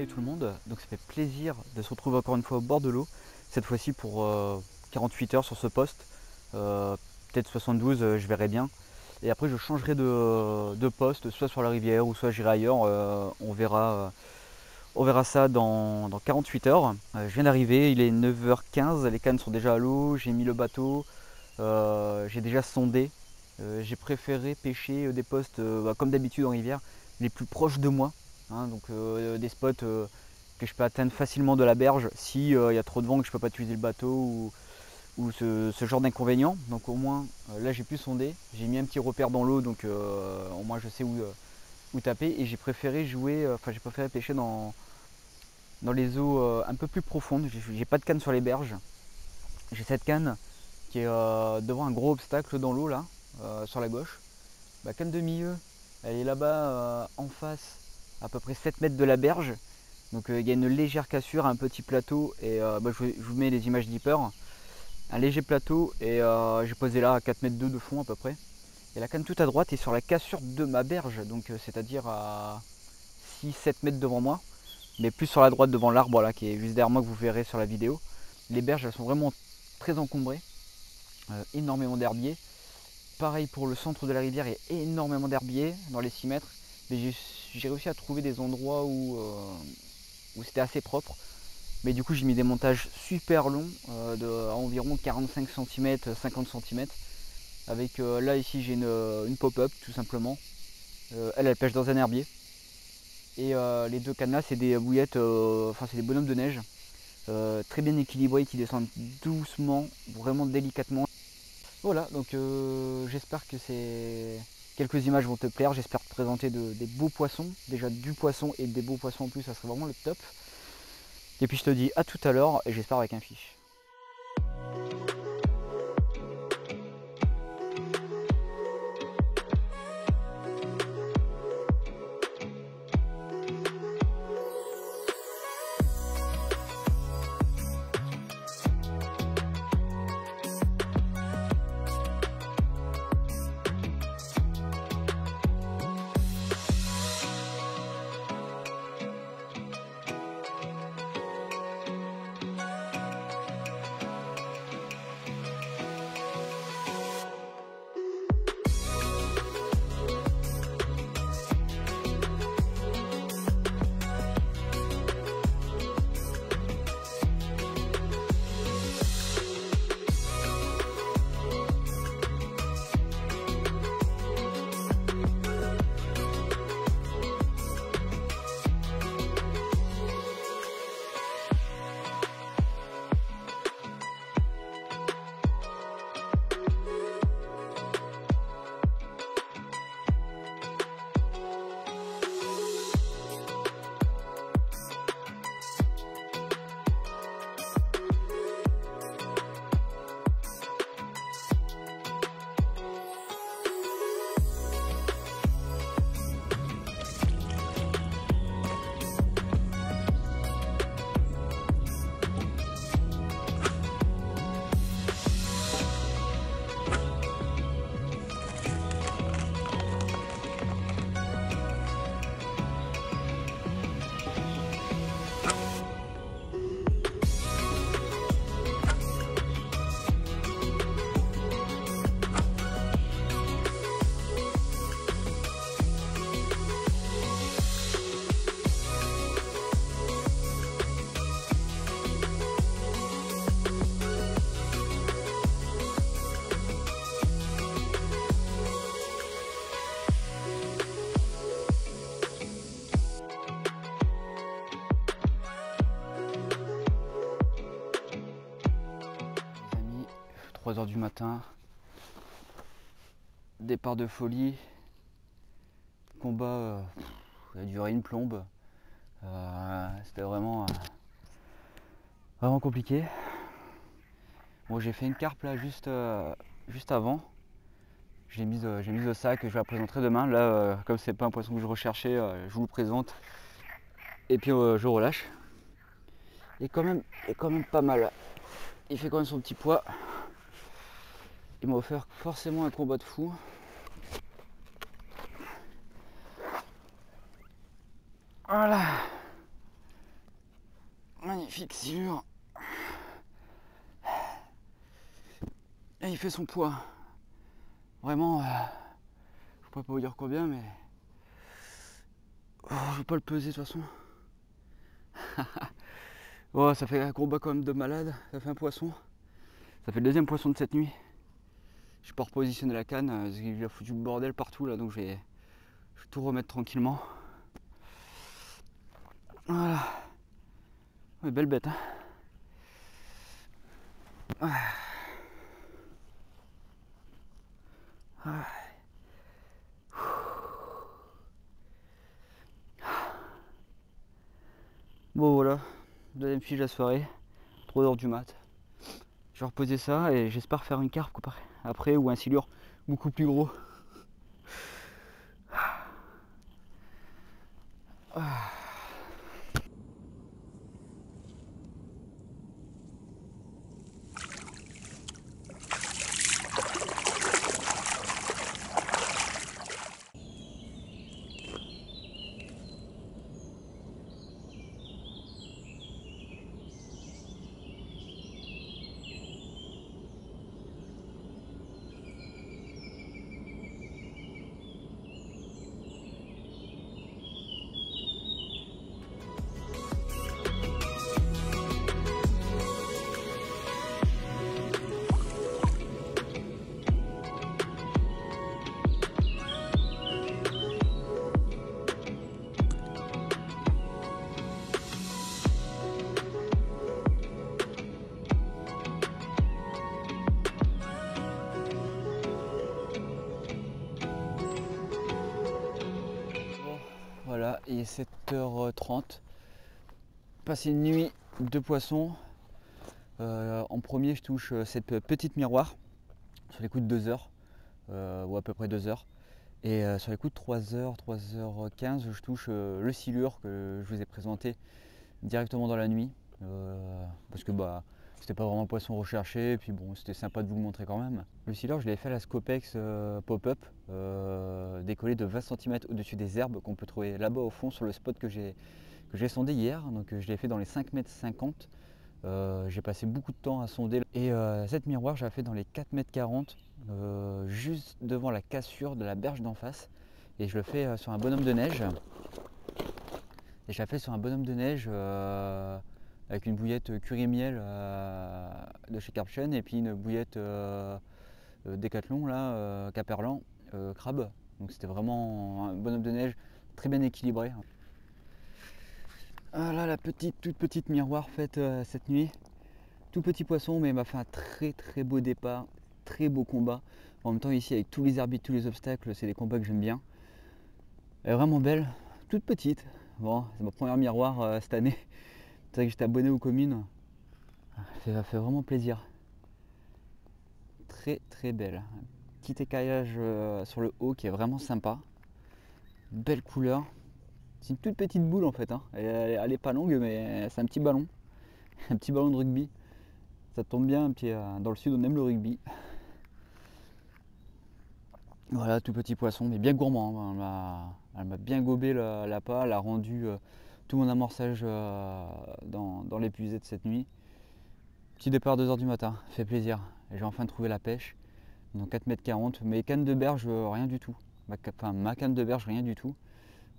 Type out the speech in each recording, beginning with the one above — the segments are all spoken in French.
tout le monde, donc ça fait plaisir de se retrouver encore une fois au bord de l'eau, cette fois-ci pour 48 heures sur ce poste, peut-être 72, je verrai bien. Et après je changerai de poste, soit sur la rivière ou soit j'irai ailleurs, on verra ça dans 48 heures. Je viens d'arriver, il est 9h15, les cannes sont déjà à l'eau, j'ai mis le bateau, j'ai déjà sondé. J'ai préféré pêcher des postes comme d'habitude en rivière, les plus proches de moi, hein, donc des spots que je peux atteindre facilement de la berge si il y a trop de vent que je peux pas utiliser le bateau ou ce genre d'inconvénient. Donc au moins là j'ai pu sonder, j'ai mis un petit repère dans l'eau, donc au moins je sais où taper, et j'ai préféré j'ai préféré pêcher dans les eaux un peu plus profondes. J'ai pas de canne sur les berges, j'ai cette canne qui est devant un gros obstacle dans l'eau là, sur la gauche. La canne de milieu, elle est là-bas en face, à peu près 7 mètres de la berge. Donc il y a une légère cassure, un petit plateau, et je vous mets les images Deeper. Un léger plateau, et j'ai posé là à 4 mètres de fond à peu près. Et la canne tout à droite est sur la cassure de ma berge, donc c'est-à-dire à 6-7 mètres devant moi, mais plus sur la droite devant l'arbre là qui est juste derrière moi, que vous verrez sur la vidéo. Les berges elles sont vraiment très encombrées, énormément d'herbiers. Pareil pour le centre de la rivière, il y a énormément d'herbiers dans les 6 mètres, mais j'ai réussi à trouver des endroits où c'était assez propre. Mais du coup j'ai mis des montages super longs, à environ 45 cm, 50 cm. Avec là ici j'ai une pop-up tout simplement. Elle pêche dans un herbier. Et les deux cannes là c'est des bouillettes, c'est des bonhommes de neige. Très bien équilibrés, qui descendent doucement, vraiment délicatement. Voilà, donc j'espère que quelques images vont te plaire. J'espère te présenter des beaux poissons, déjà du poisson et des beaux poissons en plus, ça serait vraiment le top. Et puis je te dis à tout à l'heure, et j'espère avec un fiche. Les amis, 3 h du matin, départ de folie, combat qui a duré une plombe. C'était vraiment compliqué. Bon, j'ai fait une carpe là juste avant. J'ai mis au sac, je la présenterai demain. Là, comme c'est pas un poisson que je recherchais, je vous le présente. Et puis je relâche. Il est quand même pas mal. Il fait quand même son petit poids. Il m'a offert forcément un combat de fou. Voilà. magnifique silure. Et il fait son poids. Vraiment, je pourrais pas vous dire combien, mais je vais pas le peser de toute façon. Oh, ça fait un combat quand même de malade. Ça fait un poisson. Ça fait le deuxième poisson de cette nuit. Je suis pas repositionné la canne, parce qu'il a foutu le bordel partout là, donc je vais tout remettre tranquillement. Voilà. Ouais, belle bête, hein. Ouais. Ouais. Bon voilà, deuxième fiche de la soirée, 3h du mat. Je vais reposer ça et j'espère faire une carpe après ou un silure beaucoup plus gros. Voilà, il est 7h30. Passé une nuit de poissons. En premier, je touche cette petite miroir sur les coups de 2 heures, ou à peu près 2 heures. Et sur les coups de 3h, 3h15, je touche le silure que je vous ai présenté directement dans la nuit. Parce que c'était pas vraiment un poisson recherché, et puis bon, c'était sympa de vous le montrer quand même. Le silure, je l'avais fait à la Scopex pop-up, décollé de 20 cm au-dessus des herbes qu'on peut trouver là-bas au fond sur le spot que j'ai sondé hier. Donc je l'ai fait dans les 5,50 m. J'ai passé beaucoup de temps à sonder. Et cette miroir, je l'ai fait dans les 4,40 m, juste devant la cassure de la berge d'en face. Et je le fais sur un bonhomme de neige. Et je la fais sur un bonhomme de neige avec une bouillette curry miel de chez Karpchen et puis une bouillette Decathlon là, Caperlan, crabe. Donc c'était vraiment un bonhomme de neige très bien équilibré. Voilà la toute petite miroir faite cette nuit. Tout petit poisson, mais il m'a fait un très beau départ, très beau combat. En même temps ici avec tous les arbitres, tous les obstacles, c'est des combats que j'aime bien. Elle est vraiment belle, toute petite. Bon, c'est ma première miroir cette année. C'est vrai que j'étais abonné aux communes. Ça fait vraiment plaisir. Très belle. Petit écaillage sur le haut qui est vraiment sympa. Belle couleur. C'est une toute petite boule en fait, hein. Elle est pas longue, mais c'est un petit ballon. Un petit ballon de rugby. Ça tombe bien, dans le sud on aime le rugby. Voilà, tout petit poisson, mais bien gourmand, hein. Elle m'a bien gobé l'appât, elle a rendu tout mon amorçage dans l'épuisé de cette nuit. Petit départ 2h du matin, fait plaisir. J'ai enfin trouvé la pêche. Donc 4,40 m, mais canne de berge, rien du tout. Ma canne de berge, rien du tout.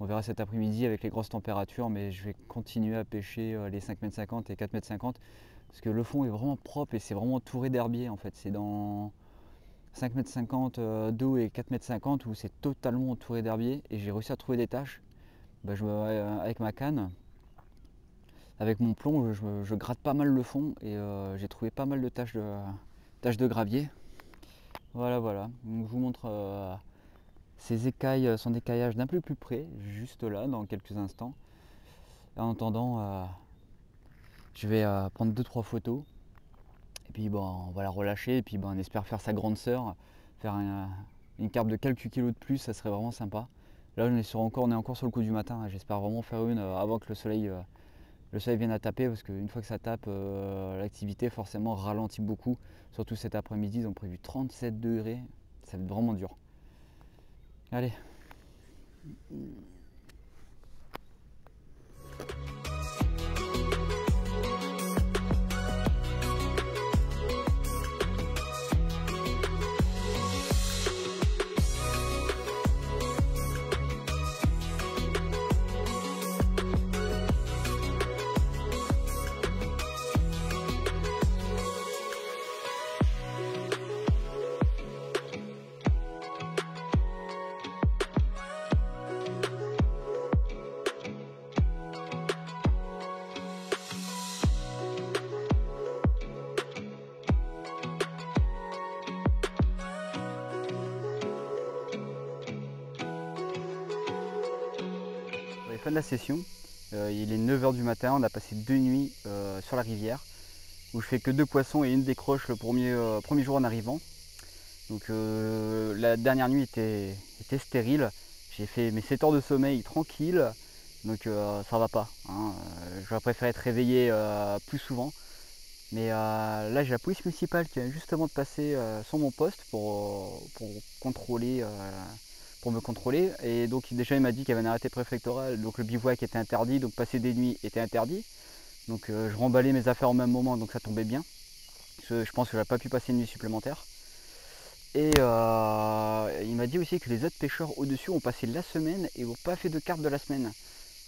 On verra cet après-midi avec les grosses températures, mais je vais continuer à pêcher les 5,50 m et 4,50 m parce que le fond est vraiment propre et c'est vraiment entouré d'herbiers en fait. C'est dans 5,50 m d'eau et 4,50 m où c'est totalement entouré d'herbiers et j'ai réussi à trouver des taches. Avec ma canne, avec mon plomb, je gratte pas mal le fond et j'ai trouvé pas mal de taches de gravier. Voilà. Donc, je vous montre ces écailles, son écaillage d'un peu plus près, juste là, dans quelques instants. Et en attendant, je vais prendre 2-3 photos. Et puis on va la relâcher et puis on espère faire sa grande sœur, faire une carpe de quelques kilos de plus, ça serait vraiment sympa. Là on est encore sur le coup du matin, hein. J'espère vraiment faire une avant que le soleil vienne à taper, parce qu'une fois que ça tape, l'activité forcément ralentit beaucoup, surtout cet après-midi. Ils ont prévu 37 degrés, ça va être vraiment dur. Allez. fin de la session. Il est 9 h du matin, on a passé 2 nuits sur la rivière où je fais que 2 poissons et une décroche le premier jour en arrivant. Donc la dernière nuit était stérile. J'ai fait mes 7 heures de sommeil tranquille, donc ça va pas, hein. J'aurais préféré être réveillé plus souvent. Mais là j'ai la police municipale qui vient justement de passer sur mon poste pour contrôler, pour me contrôler. Et donc déjà il m'a dit qu'il y avait un arrêté préfectoral, donc le bivouac était interdit, donc passer des nuits était interdit. Donc je remballais mes affaires au même moment, donc ça tombait bien. Je pense que j'aurais pas pu passer une nuit supplémentaire. Et il m'a dit aussi que les autres pêcheurs au-dessus ont passé la semaine et n'ont pas fait de carte de la semaine.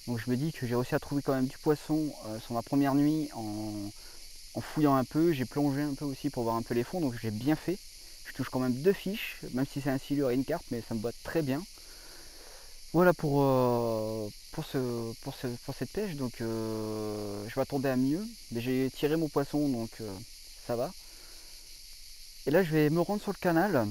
Donc je me dis que j'ai réussi à trouver quand même du poisson sur ma première nuit en fouillant un peu. J'ai plongé un peu aussi pour voir un peu les fonds, donc j'ai bien fait. Je touche quand même 2 fiches, même si c'est un silure et une carte, mais ça me botte très bien. Voilà pour cette pêche, donc je m'attendais à mieux, mais j'ai tiré mon poisson, donc ça va. Et là je vais me rendre sur le canal.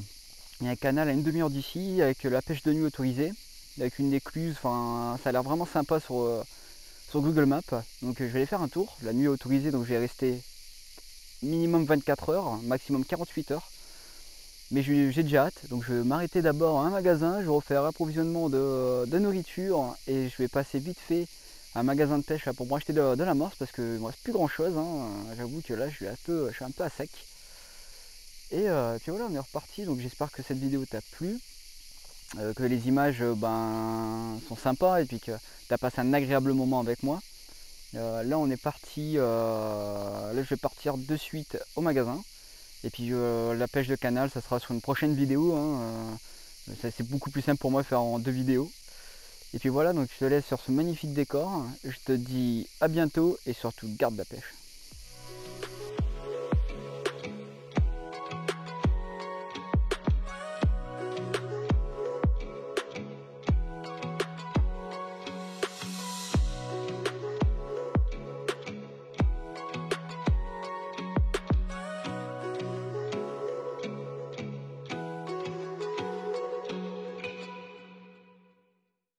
Il y a un canal à une demi-heure d'ici avec la pêche de nuit autorisée, avec une écluse, enfin ça a l'air vraiment sympa sur Google Maps. Donc je vais aller faire un tour, la nuit autorisée, donc je vais rester minimum 24 heures, maximum 48 heures. Mais j'ai déjà hâte, donc je vais m'arrêter d'abord à un magasin, je vais refaire approvisionnement de nourriture et je vais passer vite fait à un magasin de pêche là, pour m'acheter de la morse parce qu'il ne me reste plus grand chose, hein. J'avoue que là je suis un peu à sec. Et puis voilà, on est reparti, donc j'espère que cette vidéo t'a plu, que les images sont sympas et puis que tu as passé un agréable moment avec moi. Là on est parti, là je vais partir de suite au magasin. Et puis la pêche de canal, ça sera sur une prochaine vidéo, hein. C'est beaucoup plus simple pour moi de faire en 2 vidéos. Et puis voilà, donc je te laisse sur ce magnifique décor. Je te dis à bientôt et surtout garde la pêche.